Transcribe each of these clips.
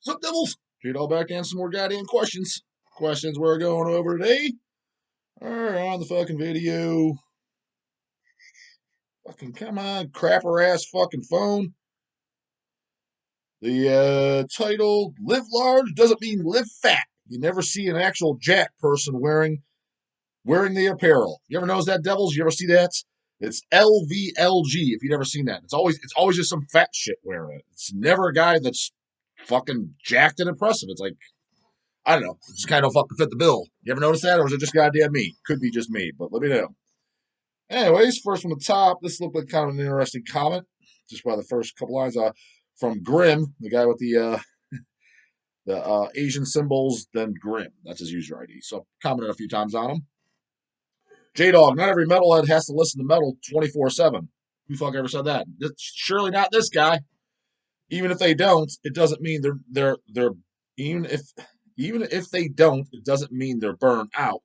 What's up, devils? Get all back and some more goddamn questions. Questions we're going over today are on the fucking video. Fucking come on, crapper ass fucking phone. The title, Live Large doesn't mean live fat. You never see an actual jack person wearing the apparel. You ever notice that, devils? You ever see that? It's LVLG if you've never seen that. It's always just some fat shit wearing it. It's never a guy that's fucking jacked and impressive. It's like, I don't know. It just kind of fucking fit the bill. You ever notice that? Or is it just goddamn me? Could be just me, but let me know. Anyways, first from the top, this looked like kind of an interesting comment, just by the first couple lines. From Grim, the guy with the Asian symbols, then Grim. That's his user ID. So I've commented a few times on him. J-Dog, not every metalhead has to listen to metal 24/7. Who fuck ever said that? Surely not this guy. Even if they don't, it doesn't mean they're even if they don't, it doesn't mean they're burned out.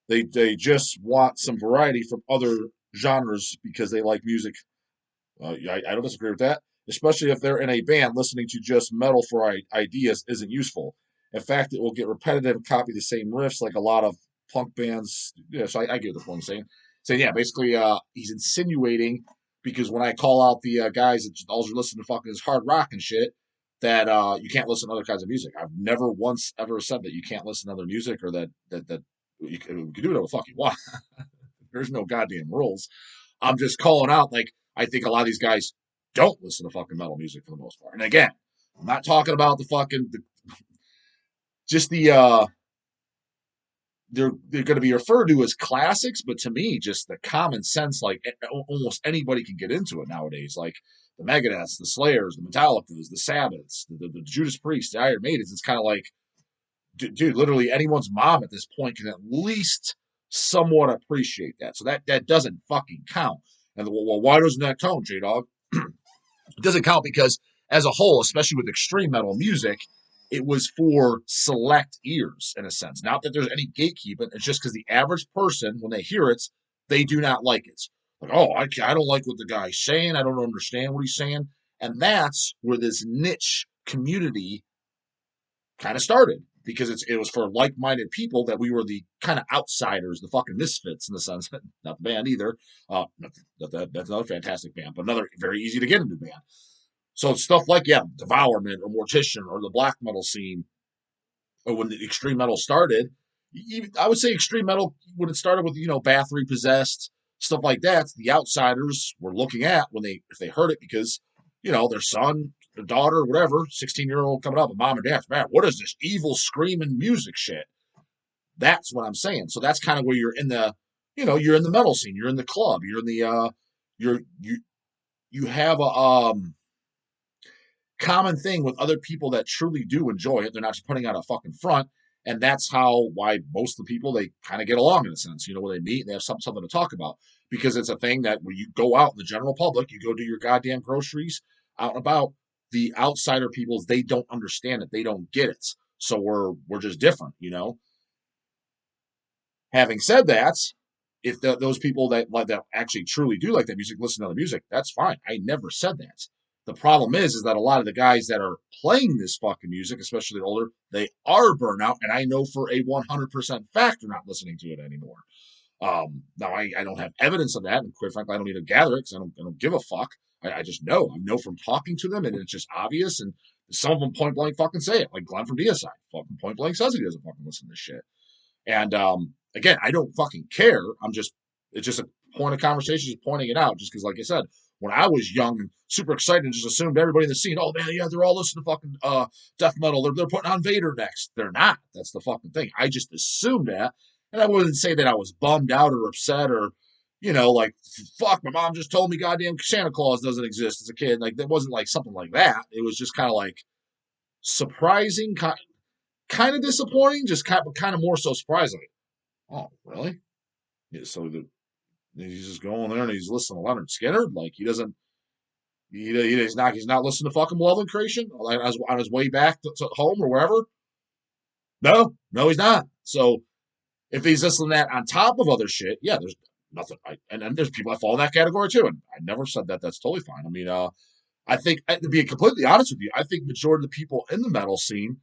They just want some variety from other genres because they like music. I don't disagree with that, especially if they're in a band. Listening to just metal for ideas isn't useful. In fact, it will get repetitive and copy the same riffs like a lot of punk bands. Yeah, so I get the point he's saying. So yeah, basically, he's insinuating because when I call out the guys that all are listening to fucking hard rock and shit, that you can't listen to other kinds of music. I've never once ever said that you can't listen to other music or that you can do whatever the fuck you want. There's no goddamn rules. I'm just calling out, like, I think a lot of these guys don't listen to fucking metal music for the most part. And again, I'm not talking about just they're going to be referred to as classics, but to me, just the common sense, like almost anybody can get into it nowadays. Like the Megadeths, the Slayers, the Metallicas, the Sabbaths, the Judas Priest, the Iron Maidens. It's kind of like, dude, literally anyone's mom at this point can at least somewhat appreciate that. So that doesn't fucking count. And well, why doesn't that count, J Dog? It doesn't count because as a whole, especially with extreme metal music, it was for select ears in a sense. Not that there's any gatekeeping. It's just because the average person, when they hear it, they do not like it. Like, oh, I don't like what the guy's saying. I don't understand what he's saying. And that's where this niche community kind of started because it was for like-minded people that we were the kind of outsiders, the fucking misfits in the sense. Not the band either. That's another fantastic band, but another very easy to get into band. So stuff like Devourment or Mortician or the black metal scene, or when the extreme metal started, I would say extreme metal when it started with Bathory Possessed, stuff like that. The outsiders were looking at if they heard it because their son, their daughter, whatever, 16-year-old coming up, and mom and dad, man, what is this evil screaming music shit? That's what I'm saying. So that's kind of where you're in you're in the metal scene, you're in the club, you're in the you have a common thing with other people that truly do enjoy it. They're not just putting out a fucking front. And that's why most of the people, they kind of get along in a sense, when they meet and they have something to talk about. Because it's a thing that when you go out in the general public, you go do your goddamn groceries out and about, the outsider peoples, they don't understand it. They don't get it. So we're just different. Having said that, if those people that actually truly do like that music listen to the music, that's fine. I never said that. The problem is that a lot of the guys that are playing this fucking music, especially the older, they are burnout, and I know for a 100% fact they're not listening to it anymore. Now I don't have evidence of that, and quite frankly, I don't need to gather it because I don't give a fuck. I just know. I know from talking to them, and it's just obvious. And some of them point blank fucking say it, like Glenn from DSI, fucking point blank says he doesn't fucking listen to this shit. And again, I don't fucking care. It's just a point of conversation, just pointing it out, just because, like I said, when I was young and super excited and just assumed everybody in the scene, oh man, yeah, they're all listening to fucking death metal. They're putting on Vader next. They're not. That's the fucking thing. I just assumed that. And I wouldn't say that I was bummed out or upset or, like, fuck, my mom just told me goddamn Santa Claus doesn't exist as a kid. Like, that wasn't like something like that. It was just kind of like surprising, kind of disappointing, just kind of more so surprising. Oh, really? Yeah, so he's just going there and he's listening to Leonard Skinner. Like he's not listening to fucking Love and Creation on his way back to home or wherever. No, he's not. So if he's listening to that on top of other shit, yeah, there's nothing. And there's people that fall in that category too. And I never said that. That's totally fine. I mean, I think, to be completely honest with you, I think majority of the people in the metal scene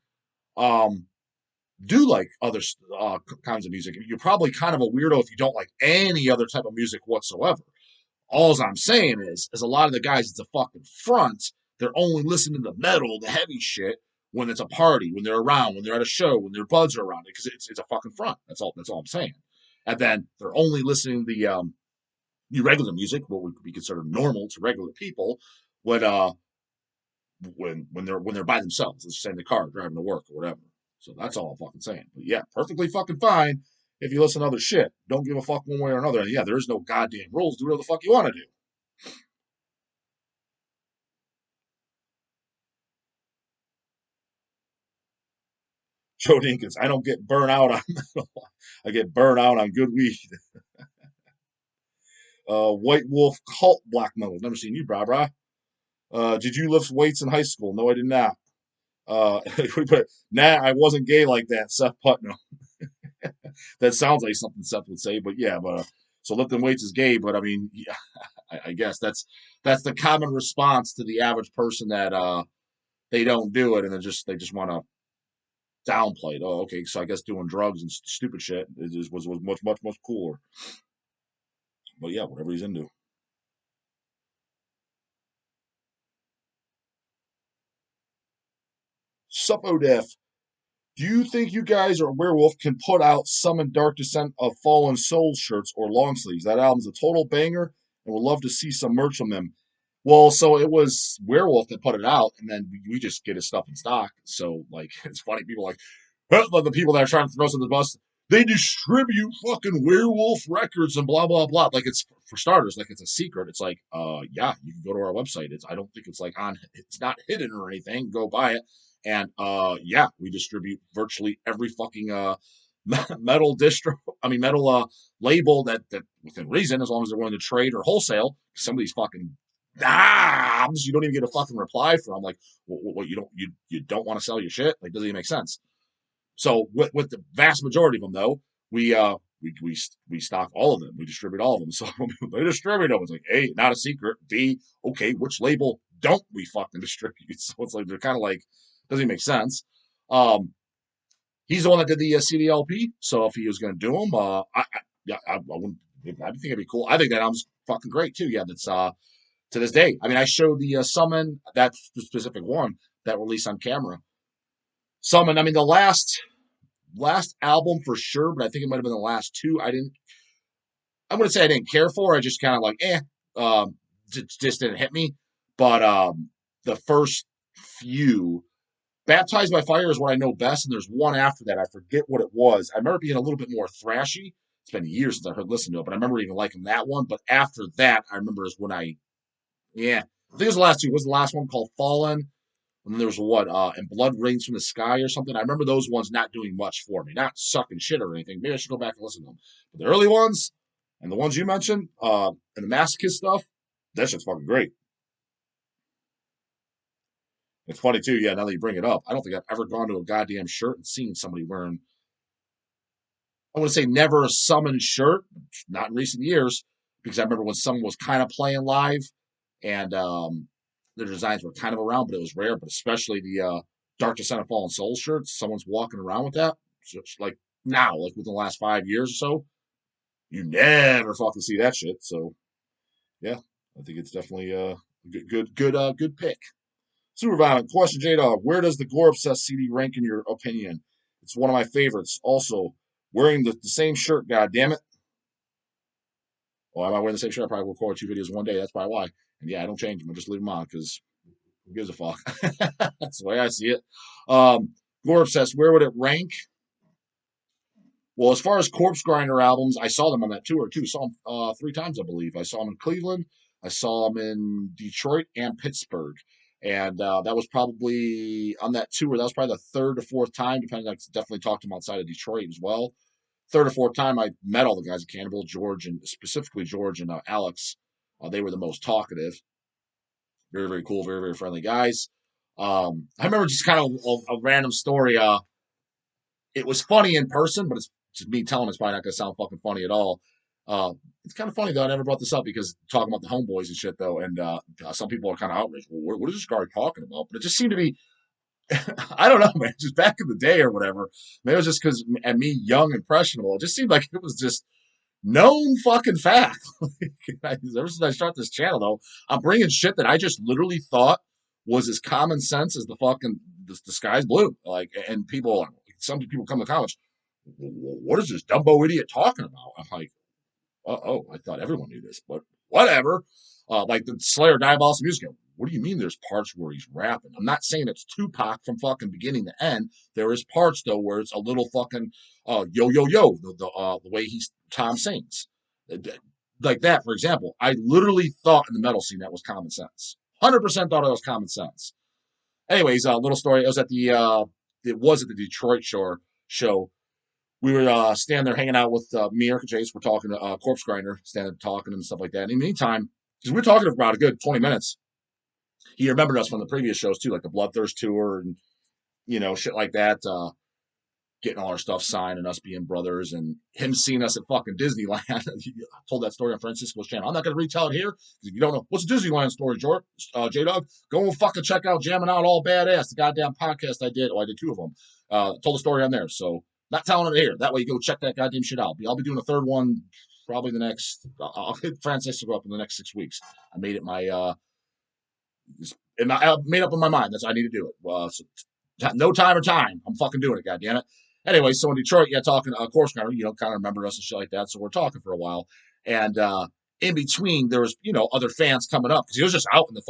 um, do like other kinds of music. You're probably kind of a weirdo if you don't like any other type of music whatsoever. All I'm saying is a lot of the guys, it's a fucking front. They're only listening to metal, the heavy shit, when it's a party, when they're around, when they're at a show, when their buds are around it, because it's a fucking front. That's all. That's all I'm saying. And then they're only listening to the regular music, what would be considered normal to regular people, when when they're by themselves, let's say in the car driving to work or whatever. So that's all I'm fucking saying. But yeah, perfectly fucking fine if you listen to other shit. Don't give a fuck one way or another. And yeah, there is no goddamn rules. Do whatever the fuck you want to do. Joe Dinkins, I don't get burnt out on metal. I get burnt out on good weed. White Wolf Cult Black Metal. Never seen you, brah brah. Did you lift weights in high school? No, I did not. Nah, I wasn't gay like that, Seth Putnam. That sounds like something Seth would say, but yeah, but so lifting weights is gay, but I mean, yeah, I guess that's the common response to the average person that they don't do it and they just want to downplay it. Oh, okay, so I guess doing drugs and stupid shit was much cooler. But yeah, whatever he's into. Suppo Def. Do you think you guys or Werewolf can put out Summon Dark Descent of Fallen Souls shirts or long sleeves? That album's a total banger, and would love to see some merch from them. Well, so it was Werewolf that put it out, and then we just get his stuff in stock. So, like, it's funny. People like, well, the people that are trying to throw us under the bus, they distribute fucking Werewolf records and blah blah blah. Like it's for starters, like it's a secret. It's like, yeah, you can go to our website. I don't think it's like it's not hidden or anything. Go buy it. And yeah, we distribute virtually every fucking metal distro. I mean, metal label that within reason, as long as they're willing to trade or wholesale. Some of these fucking you don't even get a fucking reply from. Like, what you don't want to sell your shit? Like, doesn't even make sense. So with the vast majority of them though, we stock all of them. We distribute all of them. So they distribute them. It's like, A, not a secret. B, okay, which label don't we fucking distribute? So it's like they're kind of like doesn't even make sense. He's the one that did the CDLP. So if he was going to do them, yeah, I wouldn't. I think it'd be cool. I think that album's fucking great too. Yeah, that's to this day. I mean, I showed the Summon that specific one that released on camera. Summon. I mean, the last album for sure, but I think it might have been the last two. I wouldn't say I didn't care for. I just kind of like, just didn't hit me. But the first few, Baptized by Fire is what I know best, and there's one after that. I forget what it was. I remember it being a little bit more thrashy. It's been years since I heard listen to it, but I remember even liking that one. But after that, I remember is when yeah, I think it was the last two. It was the last one called Fallen, and then there was what, and Blood Rains from the Sky or something. I remember those ones not doing much for me, not sucking shit or anything. Maybe I should go back and listen to them. But the early ones and the ones you mentioned, and the Masochist stuff, that shit's fucking great. It's funny too, yeah, now that you bring it up. I don't think I've ever gone to a goddamn shirt and seen somebody wearing, I would say never a Summon shirt, not in recent years, because I remember when someone was kind of playing live and their designs were kind of around, but it was rare. But especially the Dark Descent of Fallen Souls shirts, someone's walking around with that. Just like now, like within the last 5 years or so, you never fucking see that shit. So yeah, I think it's definitely a good pick. Super Violent question, J Dog. Where does the Gore Obsessed CD rank in your opinion? It's one of my favorites. Also, wearing the same shirt. God damn it. Well, am I wearing the same shirt? I probably record 2 videos one day. That's probably why. And yeah, I don't change them. I just leave them on because who gives a fuck? That's the way I see it. Gore Obsessed, where would it rank? Well, as far as Corpsegrinder albums, I saw them on that tour too. Saw them 3 times, I believe. I saw them in Cleveland, I saw them in Detroit and Pittsburgh, and that was probably on that tour. That was probably the third or fourth time, depending. I definitely talked to them outside of Detroit as well. Third or fourth time I met all the guys at Cannibal, George and specifically George and Alex. They were the most talkative. Very very cool, very very friendly guys. I remember just kind of a random story. It was funny in person, but it's just me telling it's probably not going to sound fucking funny at all. It's kind of funny though. I never brought this up because talking about the homeboys and shit though, and some people are kind of outraged. Well, what is this guy talking about? But it just seemed to be, I don't know, man. Just back in the day or whatever. Maybe it was just because and me young impressionable. It just seemed like it was just known fucking fact. Ever since I started this channel though, I'm bringing shit that I just literally thought was as common sense as the fucking the sky's blue. Like, and people, some people come to comments. What is this Dumbo idiot talking about? I'm like, oh, I thought everyone knew this, but whatever. Like the Slayer Diabolos music. What do you mean there's parts where he's rapping? I'm not saying it's Tupac from fucking beginning to end. There is parts though where it's a little fucking yo yo yo the way Tom sings. Like that, for example. I literally thought in the metal scene that was common sense. 100% thought it was common sense. Anyways, little story. It was at the Detroit show. We were standing there hanging out with me, Eric, and Chase. We're talking to Corpsegrinder, standing talking and stuff like that. And in the meantime, because we were talking for about a good 20 minutes, he remembered us from the previous shows too, like the Bloodthirst tour and shit like that. Getting all our stuff signed and us being brothers and him seeing us at fucking Disneyland. I told that story on Francisco's channel. I'm not going to retell it here because if you don't know what's a Disneyland story, J-Dog, go and fucking check out Jamming Out All Badass, the goddamn podcast I did. Oh, I did 2 of them. Told the story on there. So not telling it here. That way you go check that goddamn shit out. I'll be doing a 3rd one probably the next, I'll hit Francisco up in the next 6 weeks. I made it I made up in my mind. That's I need to do it. So no time or time. I'm fucking doing it, goddammit. Anyway, so in Detroit, talking Corpsegrinder, kind of remembered us and shit like that. So we're talking for a while, and in between there was other fans coming up because he was just out in the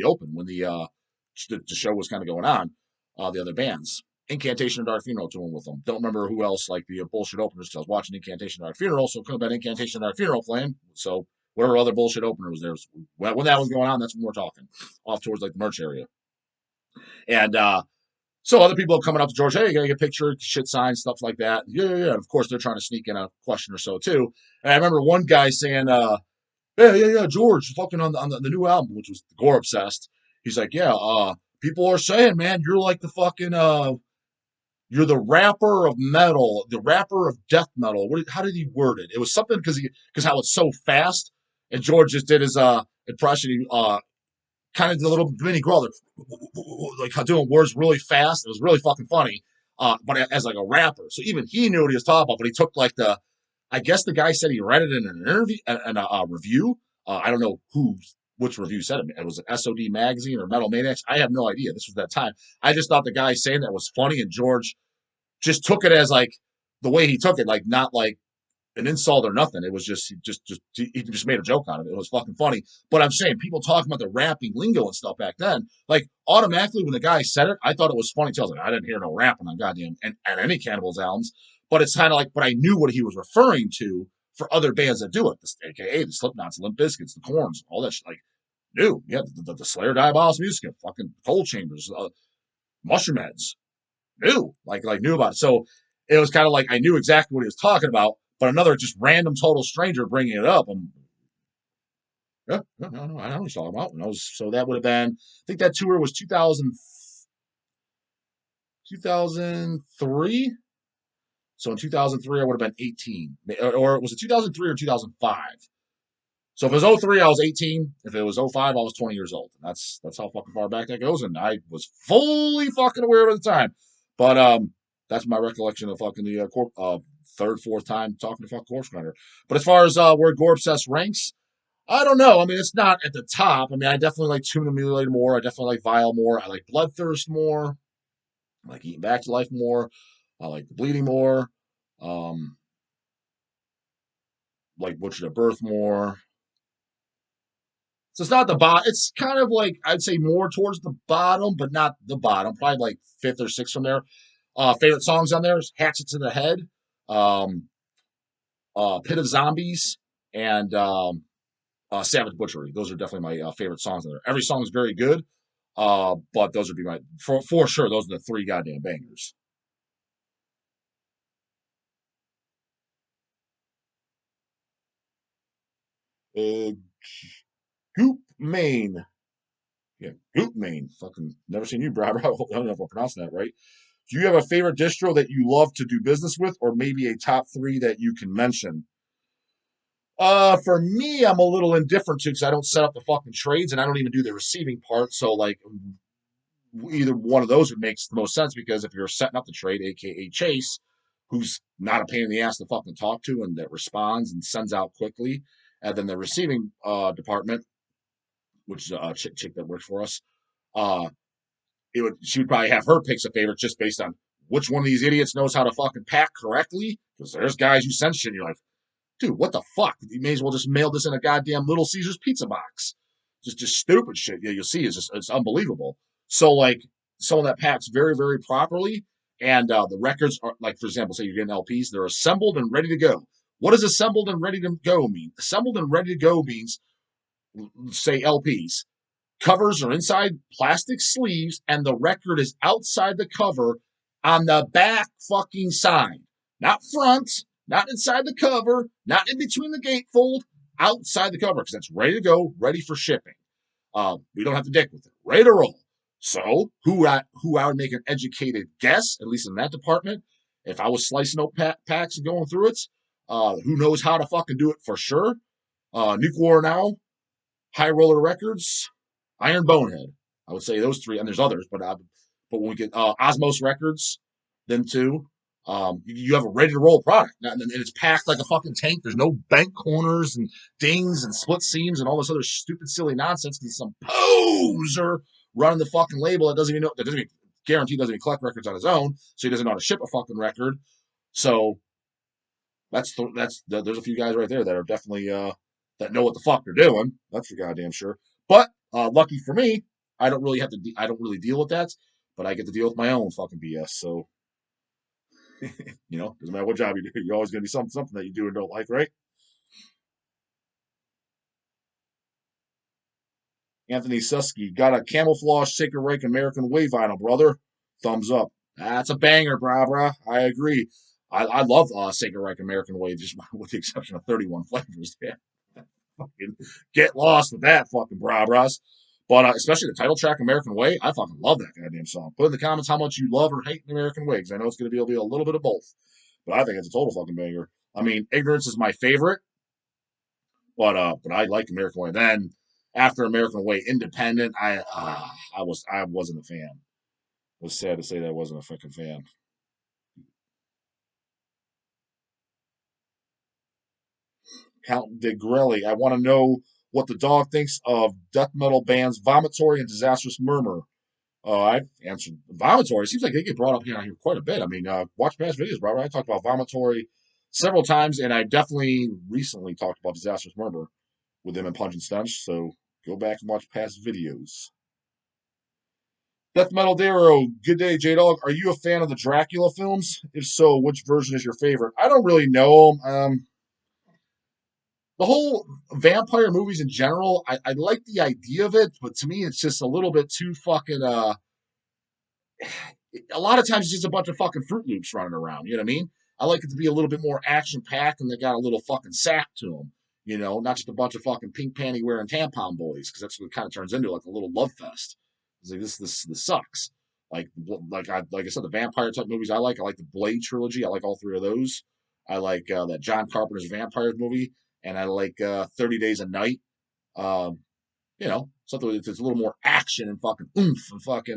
open when the show was kind of going on. The other bands, Incantation and Dark Funeral, touring with them. Don't remember who else like the bullshit openers because I was watching Incantation and Dark Funeral, so it could have been Incantation and Dark Funeral playing. So whatever other bullshit opener was there, when that was going on, that's when we're talking off towards like the merch area, and. So other people are coming up to George, hey, you gotta get a picture, shit signs, stuff like that. Yeah. And of course, they're trying to sneak in a question or so too. And I remember one guy saying, yeah, George, fucking on the new album, which was Gore Obsessed. He's like, yeah, people are saying, man, you're like the fucking, you're the rapper of metal, the rapper of death metal. How did he word it? It was something because how it's so fast. And George just did his impression. Kind of did a little mini growl, like doing words really fast. It was really fucking funny, but as like a rapper. So even he knew what he was talking about, but he took like I guess the guy said he read it in an interview, in a review. I don't know which review said it. It was an SOD magazine or Metal Maniacs. I have no idea. This was that time. I just thought the guy saying that was funny, and George just took it as like the way he took it, like not like an insult or nothing. It was he just made a joke out of it. It was fucking funny. But I'm saying people talking about the rapping lingo and stuff back then, like automatically when the guy said it, I thought it was funny too. I was like, I didn't hear no rapping on goddamn and any Cannibals albums. But it's kind of like, but I knew what he was referring to for other bands that do it. AKA the Slipknots, Limp Bizkits, the Corns, all that shit. Like, new. Yeah, the Slayer Diabolos music, fucking Cold Chambers, Mushroom Heads. New. Like knew about it. So it was kind of like I knew exactly what he was talking about. But another just random total stranger bringing it up, no, I know what he's talking about. So that would have been, I think that tour was 2003. So in 2003, I would have been 18. Or was it 2003 or 2005? So if it was 03, I was 18. If it was 05, I was 20 years old. That's how fucking far back that goes. And I was fully fucking aware at the time. But that's my recollection of fucking the 3rd, 4th time talking to fuck Corpsegrinder. But as far as where Gore Obsessed ranks, I don't know. I mean, it's not at the top. I mean, I definitely like Tomb of the Mutilated more. I definitely like Vile more. I like Bloodthirst more. I like Eating Back to Life more. I like The Bleeding more. Like Butcher to Birth more. So it's not the bottom. It's kind of like, I'd say more towards the bottom, but not the bottom. Probably like 5th or 6th from there. Favorite songs on there is Hatchet to the Head, Pit of Zombies, and Savage Butchery. Those are definitely my favorite songs on there. Every song is very good, but those would be for sure, those are the 3 goddamn bangers. Goop Main. Yeah, Goop Main. Fucking never seen you, bro. I don't know if I'm pronouncing that right. Do you have a favorite distro that you love to do business with, or maybe a top 3 that you can mention? For me, I'm a little indifferent to because I don't set up the fucking trades and I don't even do the receiving part. So like either one of those would make the most sense because if you're setting up the trade, aka Chase, who's not a pain in the ass to fucking talk to and that responds and sends out quickly, and then the receiving department, which is a chick that works for us, uh, she would probably have her picks of favorites just based on which one of these idiots knows how to fucking pack correctly. Because there's guys who send shit and you're like, dude, what the fuck? You may as well just mail this in a goddamn Little Caesars pizza box. Just stupid shit. Yeah, you'll see it's unbelievable. So like someone that packs very very properly, and the records are like, for example, say you're getting LPs, they're assembled and ready to go. What does assembled and ready to go mean? Assembled and ready to go means, say, LPs. Covers are inside plastic sleeves, and the record is outside the cover on the back fucking side. Not front, not inside the cover, not in between the gatefold, outside the cover, because that's ready to go, ready for shipping. We don't have to dick with it. Ready to roll. So, who I would make an educated guess, at least in that department, if I was slicing up packs and going through it, who knows how to fucking do it for sure? Nuke War Now, High Roller Records, Iron Bonehead. I would say those three, and there's others, but when we get Osmos Records, them two, you have a ready to roll product, and it's packed like a fucking tank. There's no bank corners and dings and split seams and all this other stupid, silly nonsense. Because some poser running the fucking label that doesn't even know, that doesn't even guarantee doesn't even collect records on his own, so he doesn't know how to ship a fucking record. So there's a few guys right there that are definitely that know what the fuck they're doing. That's for goddamn sure. But lucky for me, I don't really have to. I don't really deal with that, but I get to deal with my own fucking BS. So doesn't matter what job you do, you're always gonna be something that you do and don't like, right? Anthony Susky got a camouflage Sacred Reich American Way vinyl, brother. Thumbs up. That's a banger, brah. I agree. I love Sacred Reich American Way, just with the exception of 31 flavors. Yeah. Fucking get lost with that fucking brah. But especially the title track, American Way, I fucking love that goddamn song. Put in the comments how much you love or hate the American Way, because I know it's going to be a little bit of both. But I think it's a total fucking banger. I mean, Ignorance is my favorite, but I like American Way. Then after American Way, Independent, I wasn't a fan. It was sad to say that I wasn't a fucking fan. Count DeGrelli, I want to know what the dog thinks of death metal bands Vomitory and Disastrous Murmur. I've answered Vomitory. It seems like they get brought up here quite a bit. I mean, watch past videos, bro. I talked about Vomitory several times, and I definitely recently talked about Disastrous Murmur with them and Pungent Stench. So go back and watch past videos. Death Metal Darrow, good day, J Dog. Are you a fan of the Dracula films? If so, which version is your favorite? I don't really know. The whole vampire movies in general, I like the idea of it, but to me, it's just a little bit too fucking. A lot of times, it's just a bunch of fucking Fruit Loops running around. You know what I mean? I like it to be a little bit more action packed, and they got a little fucking sack to them. Not just a bunch of fucking pink panty wearing tampon boys, because that's what it kind of turns into, like a little love fest. It's like this sucks. Like I said, the vampire type movies I like. I like the Blade trilogy. I like all three of those. I like that John Carpenter's vampires movie, and I like 30 Days a Night. Um, something that's a little more action and fucking oomph and fucking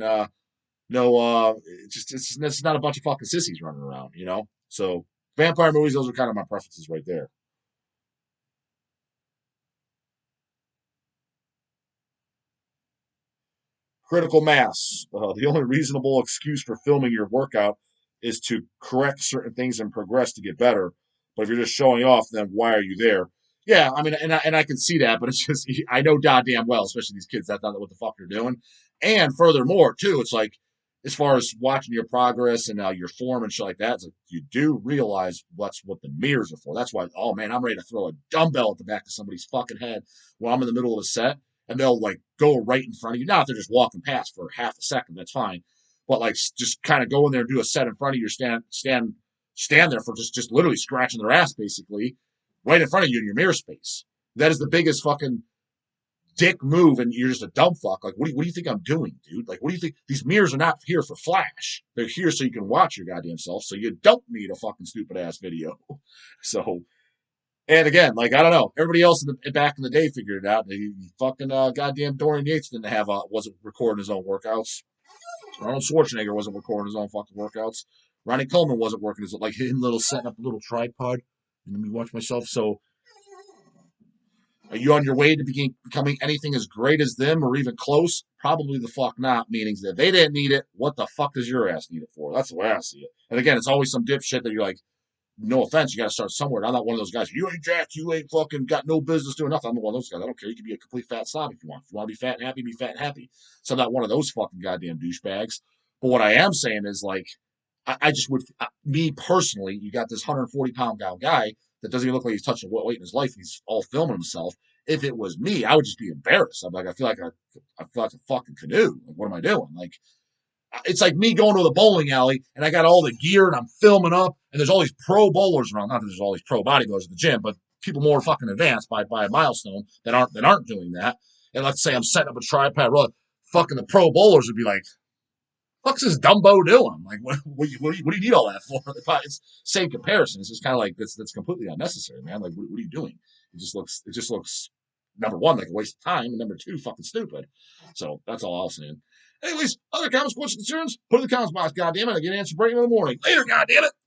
no, it's not a bunch of fucking sissies running around. So vampire movies, those are kind of my preferences right there. Critical mass. The only reasonable excuse for filming your workout is to correct certain things and progress to get better. But if you're just showing off, then why are you there? Yeah, I mean, and I can see that, but it's just I know goddamn well, especially these kids, that's not what the fuck they're doing. And furthermore, too, it's like as far as watching your progress and your form and shit like that, it's like you do realize that's what the mirrors are for. That's why, oh man, I'm ready to throw a dumbbell at the back of somebody's fucking head while I'm in the middle of a set, and they'll like go right in front of you. Now, if they're just walking past for half a second, that's fine. But like, just kind of go in there and do a set in front of you, stand there for just literally scratching their ass, basically, right in front of you in your mirror space. That is the biggest fucking dick move, and you're just a dumb fuck. Like, what do you think I'm doing, dude? Like, what do you think? These mirrors are not here for flash. They're here so you can watch your goddamn self. So you don't need a fucking stupid ass video. So And again, like I don't know, everybody else back in the day figured it out. The fucking goddamn Dorian Yates didn't have wasn't recording his own workouts. Arnold Schwarzenegger wasn't recording his own fucking workouts. Ronnie Coleman wasn't working his like him little setting up a little tripod and let me watch myself. So are you on your way to becoming anything as great as them or even close? Probably the fuck not. Meaning that they didn't need it. What the fuck does your ass need it for? That's the way I see it. And again, it's always some dipshit that you're like, no offense, you got to start somewhere. I'm not one of those guys. You ain't jacked. You ain't fucking got no business doing nothing. I'm not one of those guys. I don't care. You can be a complete fat slob if you want. If you want to be fat and happy, be fat and happy. So I'm not one of those fucking goddamn douchebags. But what I am saying is like, I just would, me personally, you got this 140-pound guy that doesn't even look like he's touching weight in his life. He's all filming himself. If it was me, I would just be embarrassed. I'm like, I feel like a fucking canoe. Like, what am I doing? Like, it's like me going to the bowling alley and I got all the gear and I'm filming up and there's all these pro bowlers around. Not that there's all these pro bodybuilders at the gym, but people more fucking advanced by a milestone that aren't doing that. And let's say I'm setting up a tripod, well, fucking the pro bowlers would be like, "What's this Dumbo doing? Like, what do you need all that for?" It's same comparison. It's just kind of like that's completely unnecessary, man. Like, what are you doing? It just looks number one like a waste of time, and number two fucking stupid. So that's all I'm saying. Anyways, other comments, questions, concerns, put in the comments box, goddammit. I get an answer breaking in the morning. Later, goddammit.